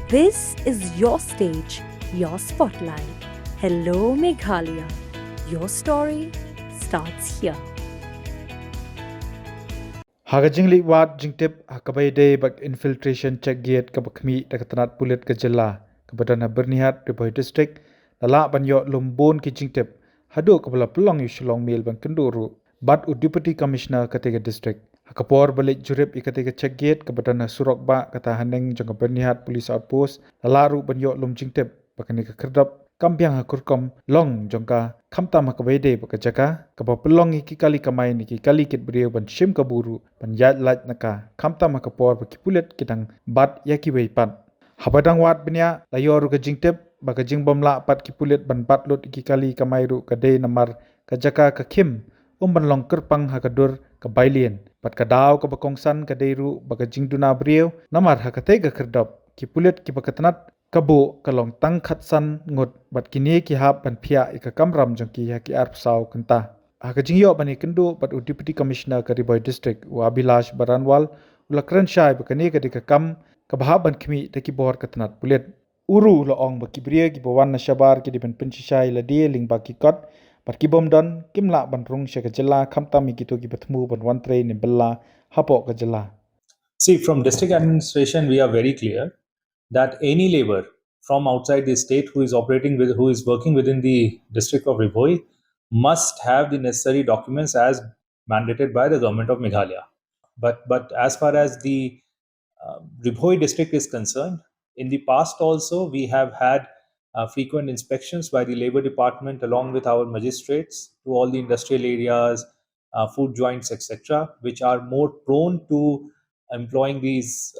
This is your stage, your spotlight. Hello, Meghalaya. Your story starts here. Hagajingli wat jingtip hakabai day bak infiltration Checkgate kabakmi takatanat pulit ke Jylla kabadana bernihat Riboi district lala banyo lumbon ki jingtip hadu kabala pelang yu Shillong Mail bang kenduru bat deputy commissioner ketiga district hakapor balik jurip ikatiga Checkgate kabadana surok ba kata haneng jangka bernihat police outpost lala ru banyo lum jingtip bakani ke kerdap kampiang hakurkom long jongka kamta makabede bakajaka kaba pelong iki kali kamai niki kali kit brio ban shim kaburu ban yat lat naka kamta makapor bakipulet kidang bat yaki weipat habadang wat benya layor ka jingtep baka jingbom la pat kipulet ban batlot iki kali kamai ru kade namar kajaka ka kim ban long kerpang hakadur ka bailien pat kadaw ka bakongsan kade ru baka Jingduna brio namar hakate ka kerdop kipulet ki bakatanat kabo kalong tangkhat san ngot bat kini ki hap ban phia ika kamram jongki ha ki arp saw kanta aka jingyo bani kendo bat deputy commissioner ka Riboi district wa Abilash Baranwal ulakran shai bakani ka dika kam ka bahab ban khmi taki bor katnat pulet uru lo ong baki brie ki bawan na shabar ki diban penchishai la die ling baki kot bat ki bom don kimla ban rung shaka Jylla khamta mi ki to ki bathmu ban wan tre ni bella hapo ka Jylla. See, from district administration we are very clear that any labor from outside the state who is working within the district of Riboi must have the necessary documents as mandated by the government of Meghalaya. But as far as the Riboi district is concerned, in the past also we have had frequent inspections by the labor department along with our magistrates to all the industrial areas, food joints, etc., which are more prone to employing these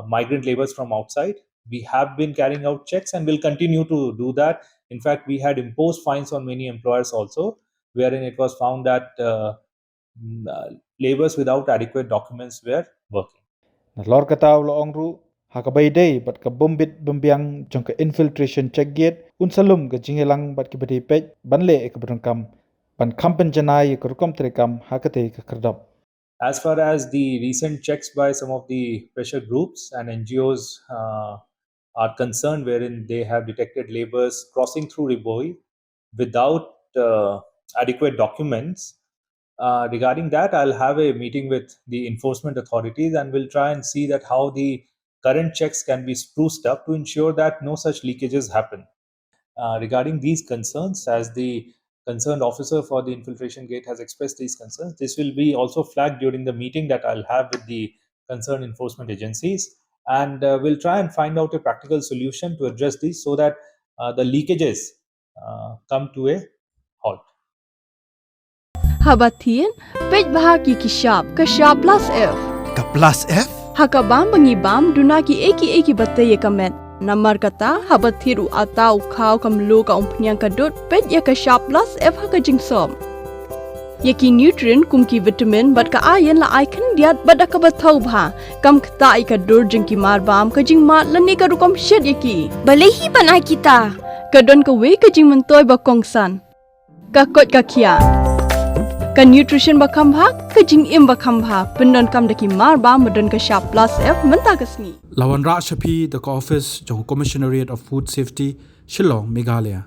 migrant laborers from outside. We have been carrying out checks and will continue to do that. In fact, we had imposed fines on many employers also, wherein it was found that laborers without adequate documents were working. Lor kataw lo ongru hakabai day bat ka bombit Biang jongka infiltration Checkgate unsalum ka jingelang bat ki bade pej banle ek berangkam ban kampen janai kurkom trekam hakate ka kerdap. As far as the recent checks by some of the pressure groups and NGOs are concerned, wherein they have detected laborers crossing through Riboi without adequate documents, regarding that, I'll have a meeting with the enforcement authorities and we'll try and see that how the current checks can be spruced up to ensure that no such leakages happen. Regarding these concerns, as the concerned officer for the infiltration gate has expressed these concerns, this will be also flagged during the meeting that I'll have with the concerned enforcement agencies, and we'll try and find out a practical solution to address these so that the leakages come to a halt. Habatin, pej bahagi kishab plus F. Ka plus F? Hakabam bangibam dunaki eki bataya kamet. Namar kata habathiru atau kau kamlu ka umpnyang kadut pej ya kishab plus F haka jingsom. Yaki nutrient kumki vitamin bat ka ayan la icon diat bada ka bathau bha kam kata ika dur jingki marbam ka jingmat lani ka rukom shed yaki. Balehi banai kita. Kadon ka we ka jing mentoy bakongsan. Ka kot ka kia. Ka nutrition bakam bha ka jing im bakam bha pendon kam daki marba medon ka sharp plus F menta kasni Lawan Ra Shapi the office jong Commissionariat of Food Safety Shillong Meghalaya.